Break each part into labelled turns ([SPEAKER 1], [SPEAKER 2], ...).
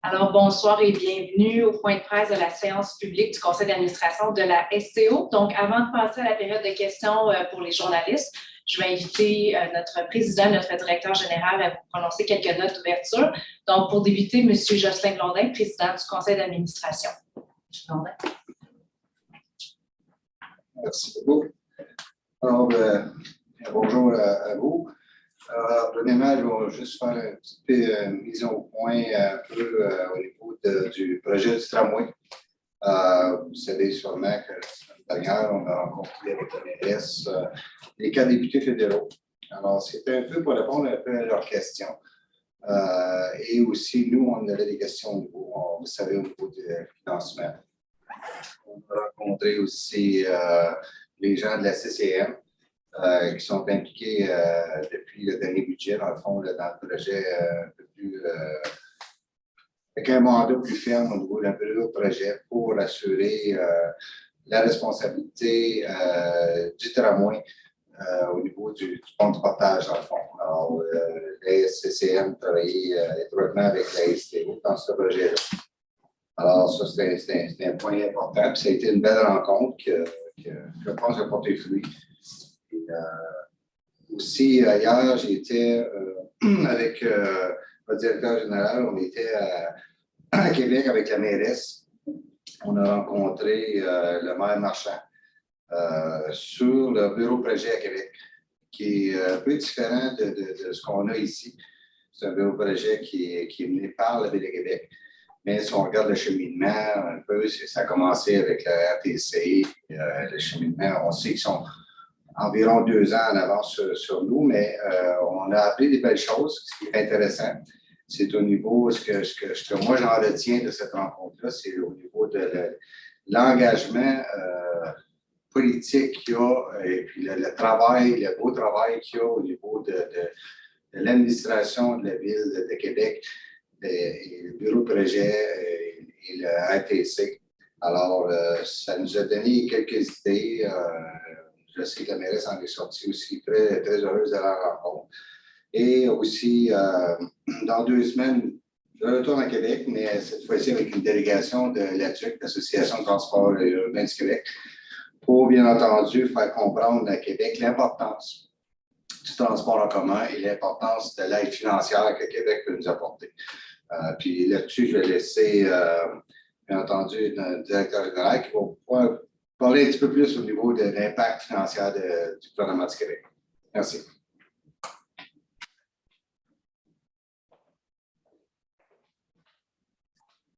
[SPEAKER 1] Alors, bonsoir et bienvenue au point de presse de la séance publique du conseil d'administration de la STO. Donc, avant de passer à la période de questions pour les journalistes, je vais inviter notre président, notre directeur général à vous prononcer quelques notes d'ouverture. Donc, pour débuter, M. Jocelyn Blondin, président du conseil d'administration. Blondin.
[SPEAKER 2] Merci beaucoup. Alors, bonjour à vous. Premièrement, je vais juste faire une petite mise au point un peu au niveau du projet du tramway. Vous savez sûrement que la semaine dernière, on a rencontré avec la mairesse les 4 députés fédéraux. Alors, c'était un peu pour répondre un peu à leurs questions. Et aussi, nous, on avait des questions au niveau, vous savez, au niveau du financement. On a rencontré aussi les gens de la CCM. Qui sont impliqués depuis le dernier budget, dans le fond, là, dans le projet un peu plus, avec un mandat plus ferme au niveau d'un projet pour assurer la responsabilité du tramway au niveau du pont de portage, dans le fond. Alors, la CCM travaillait étroitement avec la STO dans ce projet-là. Alors, ça, c'était un point important. Puis, ça a été une belle rencontre que je pense a porté fruit. Aussi, hier, j'étais avec le directeur général, on était à Québec avec la mairesse. On a rencontré le maire Marchand sur le bureau projet à Québec, qui est un peu différent de ce qu'on a ici. C'est un bureau projet qui est mené par la Ville de Québec. Mais si on regarde le cheminement un peu, ça a commencé avec la RTC, le cheminement, on sait qu'ils sont environ 2 ans en avance sur nous, mais on a appris des belles choses. Ce qui est intéressant, c'est au niveau, ce que moi j'en retiens de cette rencontre-là, c'est au niveau de l'engagement politique qu'il y a, et puis le travail, le beau travail qu'il y a au niveau de l'administration de la Ville de Québec, et le bureau projet et le RTC. Alors, ça nous a donné quelques idées. Je sais que la mairesse en est sortie aussi très, très heureuse de la rencontre. Et aussi, dans 2 semaines, je retourne à Québec, mais cette fois-ci avec une délégation de l'ATUC, l'Association de transport urbain du Québec, pour bien entendu faire comprendre à Québec l'importance du transport en commun et l'importance de l'aide financière que Québec peut nous apporter. Puis là-dessus, je vais laisser, bien entendu, le directeur général qui va pouvoir parler un petit peu plus au niveau de l'impact financier du gouvernement du Québec. Merci.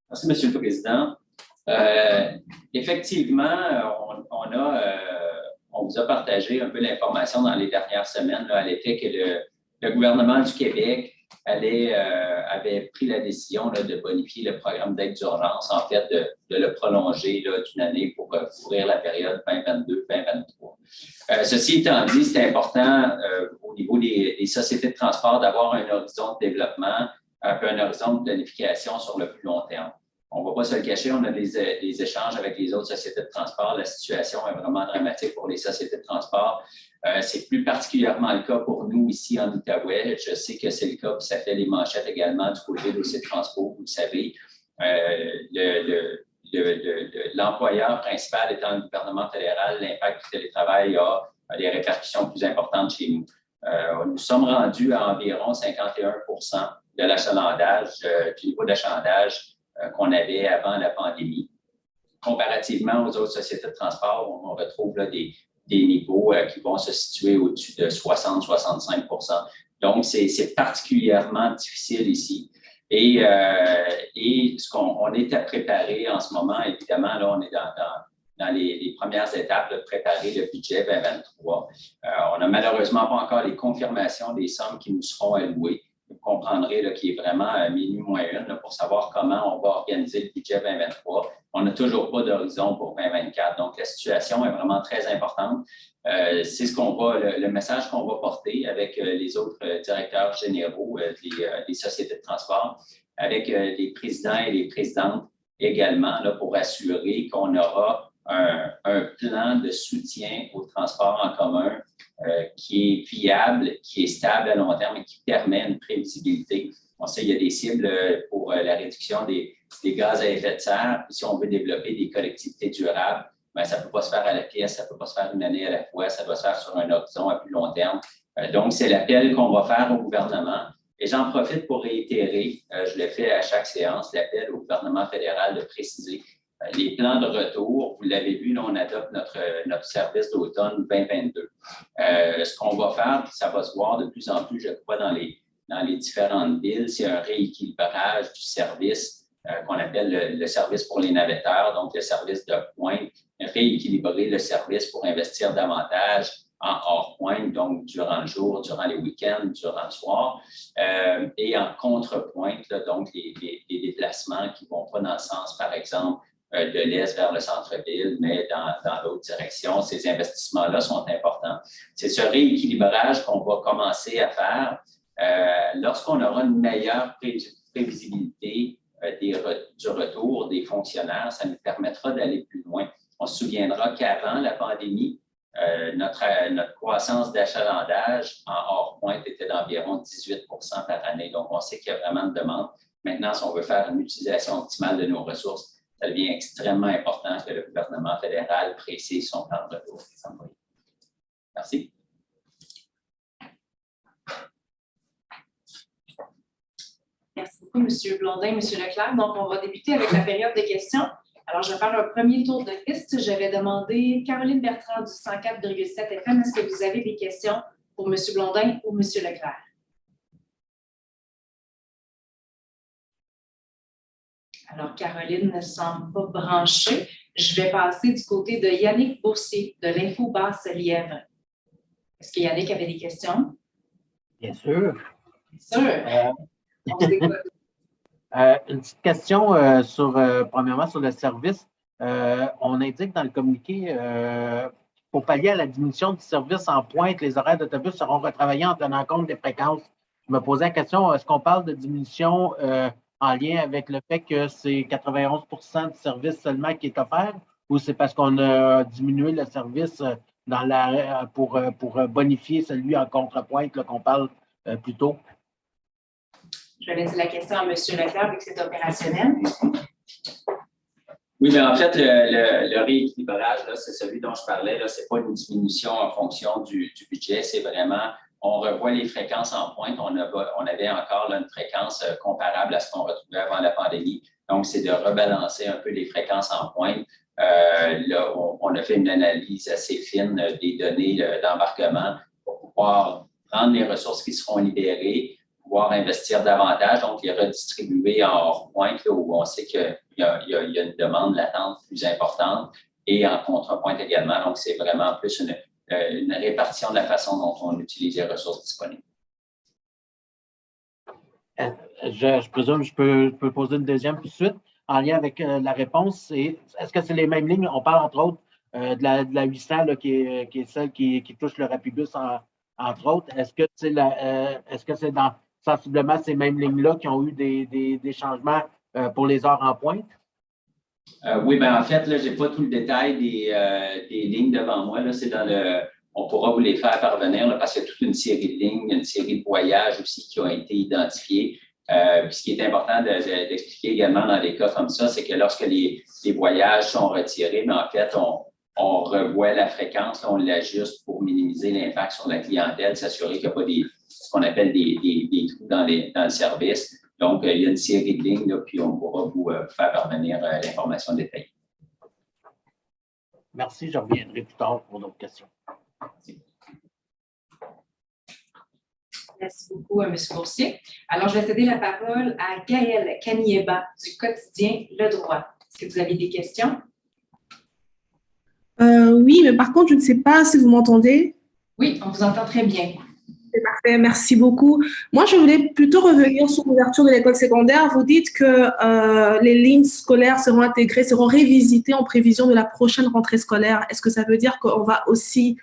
[SPEAKER 3] Merci, M. le Président. Effectivement, on vous a partagé un peu l'information dans les dernières semaines à l'effet que le gouvernement du Québec avait pris la décision de bonifier le programme d'aide d'urgence, en fait, de le prolonger d'une année pour couvrir la période 2022-2023. Ceci étant dit, c'est important au niveau des sociétés de transport d'avoir un horizon de développement, un horizon de planification sur le plus long terme. On ne va pas se le cacher, on a des échanges avec les autres sociétés de transport. La situation est vraiment dramatique pour les sociétés de transport. C'est plus particulièrement le cas pour nous ici en Outaouais. Je sais que c'est le cas, puis ça fait les manchettes également du côté de ces transports, vous le savez. L'employeur principal étant le gouvernement fédéral, l'impact du télétravail a des répercussions plus importantes chez nous. Nous sommes rendus à environ 51% de l'achalandage, du niveau d'achalandage qu'on avait avant la pandémie. Comparativement aux autres sociétés de transport, on retrouve là, des niveaux qui vont se situer au-dessus de 60-65%. Donc, c'est particulièrement difficile ici. Et ce qu'on est à préparer en ce moment, évidemment, là, on est dans les premières étapes de préparer le budget 2023. On n'a malheureusement pas encore les confirmations des sommes qui nous seront allouées. Vous comprendrez qu'il est vraiment minuit moins une pour savoir comment on va organiser le budget 2023. On n'a toujours pas d'horizon pour 2024. Donc, la situation est vraiment très importante. C'est le message qu'on va porter avec les autres directeurs généraux des sociétés de transport, avec les présidents et les présidentes également, là, pour assurer qu'on aura un plan de soutien au transport en commun qui est viable, qui est stable à long terme et qui permet une prévisibilité. On sait qu'il y a des cibles pour la réduction des gaz à effet de serre. Puis si on veut développer des collectivités durables, bien, ça ne peut pas se faire à la pièce, ça ne peut pas se faire une année à la fois, ça doit se faire sur un horizon à plus long terme. Donc, c'est l'appel qu'on va faire au gouvernement. Et j'en profite pour réitérer, je le fais à chaque séance, l'appel au gouvernement fédéral de préciser les plans de retour. Vous l'avez vu, là, on adopte notre service d'automne 2022. Ce qu'on va faire, puis ça va se voir de plus en plus, je crois, dans les différentes villes, c'est un rééquilibrage du service qu'on appelle le service pour les navetteurs, donc le service de pointe, rééquilibrer le service pour investir davantage en hors-pointe, donc durant le jour, durant les week-ends, durant le soir, et en contre-pointe, là, donc les déplacements qui ne vont pas dans le sens, par exemple, de l'est vers le centre-ville, mais dans l'autre direction. Ces investissements-là sont importants. C'est ce rééquilibrage qu'on va commencer à faire lorsqu'on aura une meilleure prévisibilité du retour des fonctionnaires. Ça nous permettra d'aller plus loin. On se souviendra qu'avant la pandémie, notre croissance d'achalandage en hors-pointe était d'environ 18 par année. Donc, on sait qu'il y a vraiment une demande. Maintenant, si on veut faire une utilisation optimale de nos ressources, ça devient extrêmement important que le gouvernement fédéral précise son plan de retour des employés. Merci.
[SPEAKER 1] Merci beaucoup, M. Blondin, M. Leclerc. Donc, on va débuter avec la période de questions. Alors, je vais faire un premier tour de piste. Je vais demander Caroline Bertrand du 104,7 FM. Est-ce que vous avez des questions pour M. Blondin ou M. Leclerc? Alors, Caroline ne semble pas branchée. Je vais passer du côté de Yannick Boursier de l'Info Basse-Lièvre. Est-ce que Yannick avait des questions?
[SPEAKER 4] Bien sûr.
[SPEAKER 1] Bien sûr. On s'écoute.
[SPEAKER 4] Une petite question premièrement sur le service. On indique dans le communiqué, pour pallier à la diminution du service en pointe, les horaires d'autobus seront retravaillés en tenant compte des fréquences. Je me posais la question, est-ce qu'on parle de diminution en lien avec le fait que c'est 91 du service seulement qui est offert, ou c'est parce qu'on a diminué le service pour bonifier celui en contrepointe qu'on parle plus tôt?
[SPEAKER 1] Je vais laisser la question à M. Leclerc, vu que c'est opérationnel.
[SPEAKER 3] Oui, mais en fait, le rééquilibrage, c'est celui dont je parlais. Ce n'est pas une diminution en fonction du budget. C'est vraiment, on revoit les fréquences en pointe. On avait encore là, une fréquence comparable à ce qu'on retrouvait avant la pandémie. Donc, c'est de rebalancer un peu les fréquences en pointe. Là, on a fait une analyse assez fine des données d'embarquement pour pouvoir prendre les ressources qui seront libérées, pouvoir investir davantage, donc les redistribuer en hors-pointe, où on sait qu'il y a une demande latente plus importante, et en contrepointe également. Donc, c'est vraiment plus une répartition de la façon dont on utilise les ressources disponibles.
[SPEAKER 4] Je présume, je peux poser une deuxième tout de suite. En lien avec la réponse, est-ce que c'est les mêmes lignes? On parle entre autres de la 800 là, qui est celle qui touche le Rapibus entre autres. Est-ce que c'est dans sensiblement ces mêmes lignes-là qui ont eu des changements pour les heures en pointe?
[SPEAKER 3] Oui, bien en fait, là, je n'ai pas tout le détail des lignes devant moi. Là, c'est on pourra vous les faire parvenir là, parce qu'il y a toute une série de lignes, une série de voyages aussi qui ont été identifiés. Puis ce qui est important d'expliquer également dans des cas comme ça, c'est que lorsque les voyages sont retirés, mais en fait, on revoit la fréquence, on l'ajuste pour minimiser l'impact sur la clientèle, s'assurer qu'il n'y a pas ce qu'on appelle des trous dans le service. Donc, il y a une série de lignes, là, puis on pourra vous faire parvenir l'information détaillée.
[SPEAKER 4] Merci, je reviendrai plus tard pour d'autres questions.
[SPEAKER 1] Merci beaucoup à M. Boursier. Alors, je vais céder la parole à Gaëlle Kanieba du quotidien Le Droit. Est-ce que vous avez des questions?
[SPEAKER 5] Oui, mais par contre, je ne sais pas si vous m'entendez.
[SPEAKER 1] Oui, on vous entend très bien.
[SPEAKER 5] C'est parfait, merci beaucoup. Moi, je voulais plutôt revenir sur l'ouverture de l'école secondaire. Vous dites que les lignes scolaires seront intégrées, seront révisitées en prévision de la prochaine rentrée scolaire. Est-ce que ça veut dire qu'on va aussi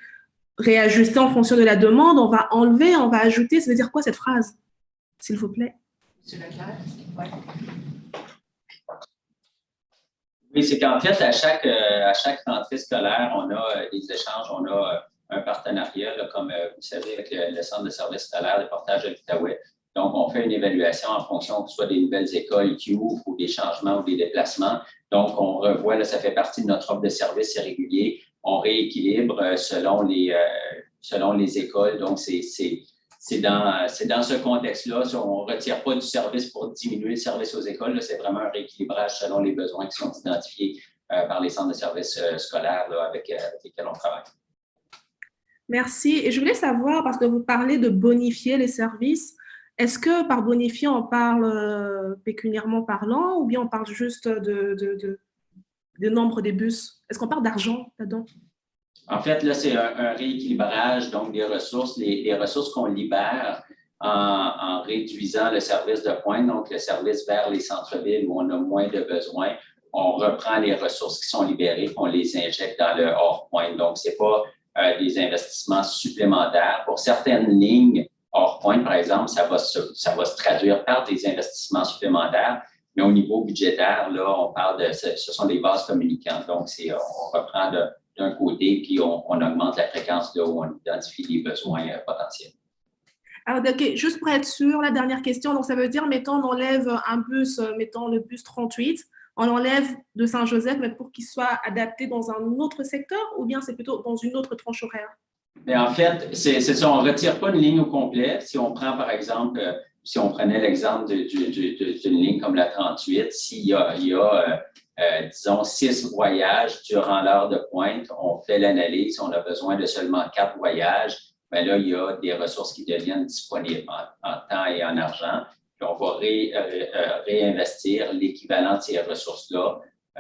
[SPEAKER 5] réajuster en fonction de la demande? On va enlever, on va ajouter? Ça veut dire quoi cette phrase, s'il vous plaît?
[SPEAKER 1] M. Leclerc? Oui.
[SPEAKER 3] Oui, c'est qu'en fait, à chaque rentrée scolaire, on a des échanges, on a un partenariat, là, comme vous savez, avec le Centre de services scolaires de portage de l'Outaouais. Donc, on fait une évaluation en fonction que ce soit des nouvelles écoles qui ouvrent ou des changements ou des déplacements. Donc, on revoit, là, ça fait partie de notre offre de services régulier. On rééquilibre selon les écoles. Donc, c'est dans ce contexte-là. On ne retire pas du service pour diminuer le service aux écoles. C'est vraiment un rééquilibrage selon les besoins qui sont identifiés par les centres de services scolaires là, avec lesquels on travaille.
[SPEAKER 5] Merci. Et je voulais savoir, parce que vous parlez de bonifier les services, est-ce que par bonifier, on parle pécuniairement parlant ou bien on parle juste de nombre des bus? Est-ce qu'on parle d'argent là-dedans?
[SPEAKER 3] En fait, là, c'est un rééquilibrage donc des ressources, les ressources qu'on libère en réduisant le service de pointe, donc le service vers les centres-villes où on a moins de besoins. On reprend les ressources qui sont libérées, on les injecte dans le hors-pointe. Donc, ce n'est pas des investissements supplémentaires. Pour certaines lignes hors-pointe, par exemple, ça va se traduire par des investissements supplémentaires. Mais au niveau budgétaire, là, on parle ce sont des bases communicantes. Donc, on reprend d'un côté, puis on augmente la fréquence là où on identifie les besoins potentiels.
[SPEAKER 5] Alors, OK, juste pour être sûr, la dernière question, donc ça veut dire, mettons, on enlève un bus, mettons le bus 38, on enlève de Saint-Joseph, mais pour qu'il soit adapté dans un autre secteur ou bien c'est plutôt dans une autre tranche horaire?
[SPEAKER 3] Mais en fait, c'est ça, on ne retire pas une ligne au complet. Si on prend, par exemple, si on prenait l'exemple d'une ligne comme la 38, s'il y a disons, 6 voyages durant l'heure de pointe, on fait l'analyse, on a besoin de seulement 4 voyages, bien là, il y a des ressources qui deviennent disponibles en temps et en argent. Puis on va réinvestir l'équivalent de ces ressources-là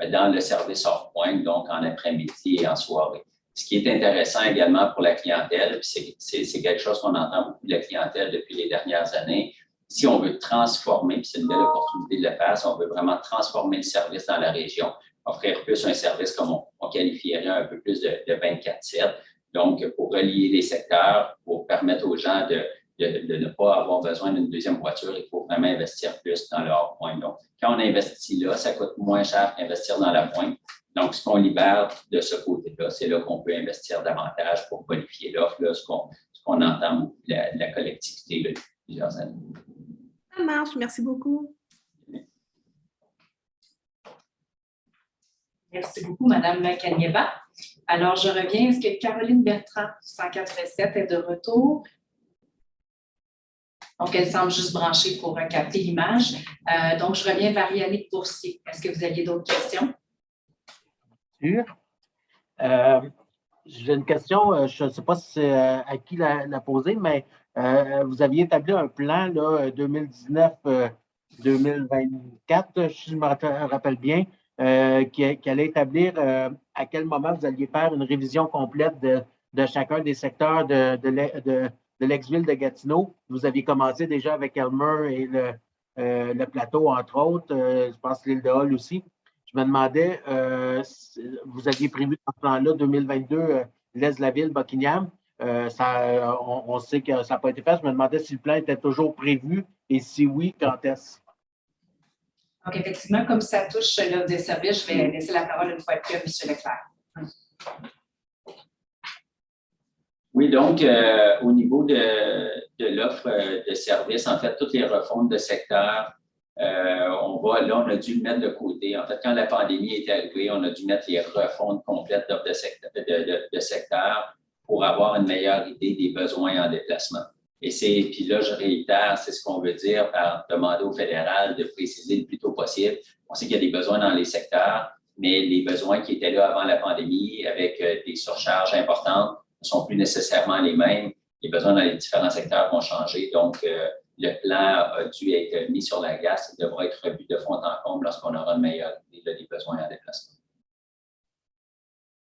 [SPEAKER 3] dans le service hors pointe, donc en après-midi et en soirée. Ce qui est intéressant également pour la clientèle, c'est quelque chose qu'on entend beaucoup de la clientèle depuis les dernières années. Si on veut transformer, puis c'est une belle opportunité de le faire, si on veut vraiment transformer le service dans la région, offrir plus un service comme on qualifierait un peu plus de 24/7. Donc, pour relier les secteurs, pour permettre aux gens de ne pas avoir besoin d'une deuxième voiture, il faut vraiment investir plus dans le hors-pointe. Donc, quand on investit là, ça coûte moins cher qu'investir dans la pointe. Donc, ce qu'on libère de ce côté-là, c'est là qu'on peut investir davantage pour bonifier l'offre, ce qu'on entend beaucoup de la collectivité là, depuis plusieurs années.
[SPEAKER 5] Ça marche, merci beaucoup.
[SPEAKER 1] Merci beaucoup, Mme Kanieva. Alors, je reviens. Est-ce que Caroline Bertrand, 187, est de retour? Donc, elle semble juste branchée pour capter l'image. Donc, je reviens vers Yannick Boursier. Est-ce que vous aviez d'autres questions?
[SPEAKER 4] J'ai une question, je ne sais pas si c'est à qui la poser, mais vous aviez établi un plan là, 2019-2024, si je me rappelle bien, qui allait établir à quel moment vous alliez faire une révision complète de chacun des secteurs de l'ex-ville de Gatineau. Vous aviez commencé déjà avec Elmer et le plateau, entre autres, je pense l'île de Hall aussi. Je me demandais, vous aviez prévu dans ce plan-là 2022, l'Est-de-la-Ville, Buckingham. On sait que ça n'a pas été fait. Je me demandais si le plan était toujours prévu et si oui, quand est-ce?
[SPEAKER 1] Donc, effectivement, comme ça touche l'offre de service, je vais laisser la parole une fois de plus à M. Leclerc.
[SPEAKER 3] Oui, donc, au niveau de l'offre de service, en fait, toutes les refontes de secteur, on a dû le mettre de côté. En fait, quand la pandémie est arrivée, on a dû mettre les refontes complètes d'offres de secteur pour avoir une meilleure idée des besoins en déplacement. Puis là, je réitère, c'est ce qu'on veut dire par demander au fédéral de préciser le plus tôt possible. On sait qu'il y a des besoins dans les secteurs, mais les besoins qui étaient là avant la pandémie avec des surcharges importantes ne sont plus nécessairement les mêmes. Les besoins dans les différents secteurs vont changer. Donc, le plan a dû être mis sur la glace et devra être revu de fond en comble lorsqu'on aura une meilleure idée des besoins en déplacement.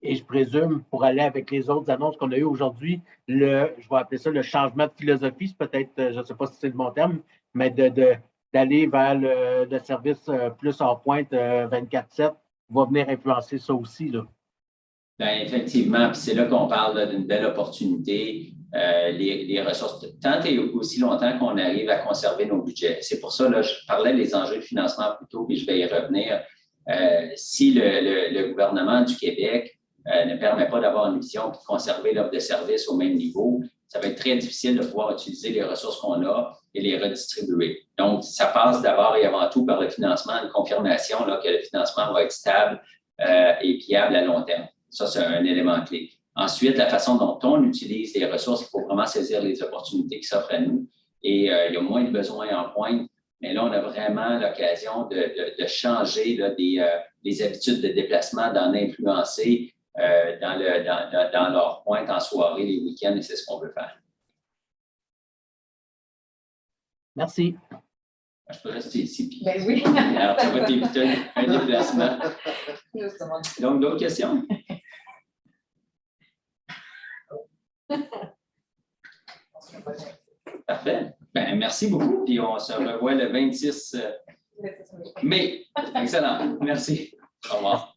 [SPEAKER 4] Et je présume, pour aller avec les autres annonces qu'on a eues aujourd'hui, je vais appeler ça le changement de philosophie, c'est peut-être, je ne sais pas si c'est le bon terme, mais d'aller vers le service plus en pointe 24/7 va venir influencer ça aussi, là.
[SPEAKER 3] Bien, effectivement, puis c'est là qu'on parle d'une belle opportunité. Les ressources, tant et aussi longtemps qu'on arrive à conserver nos budgets. C'est pour ça, là, je parlais des enjeux de financement plus tôt, puis je vais y revenir. Si le gouvernement du Québec ne permet pas d'avoir une vision et de conserver l'offre de services au même niveau, ça va être très difficile de pouvoir utiliser les ressources qu'on a et les redistribuer. Donc, ça passe d'abord et avant tout par le financement, une confirmation là, que le financement va être stable et viable à long terme. Ça, c'est un élément clé. Ensuite, la façon dont on utilise les ressources, il faut vraiment saisir les opportunités qui s'offrent à nous. Et il y a moins de besoins en pointe, mais là, on a vraiment l'occasion de changer là, des habitudes de déplacement, d'en influencer dans leur pointe en soirée, les week-ends, et c'est ce qu'on veut faire.
[SPEAKER 4] Merci.
[SPEAKER 3] Je peux rester ici. Puis,
[SPEAKER 1] Ben oui.
[SPEAKER 3] alors, ça va t'éviter un déplacement. Donc, d'autres questions? Parfait. Ben, merci beaucoup. Puis on se revoit le 26 mai. Excellent. Merci. Au revoir.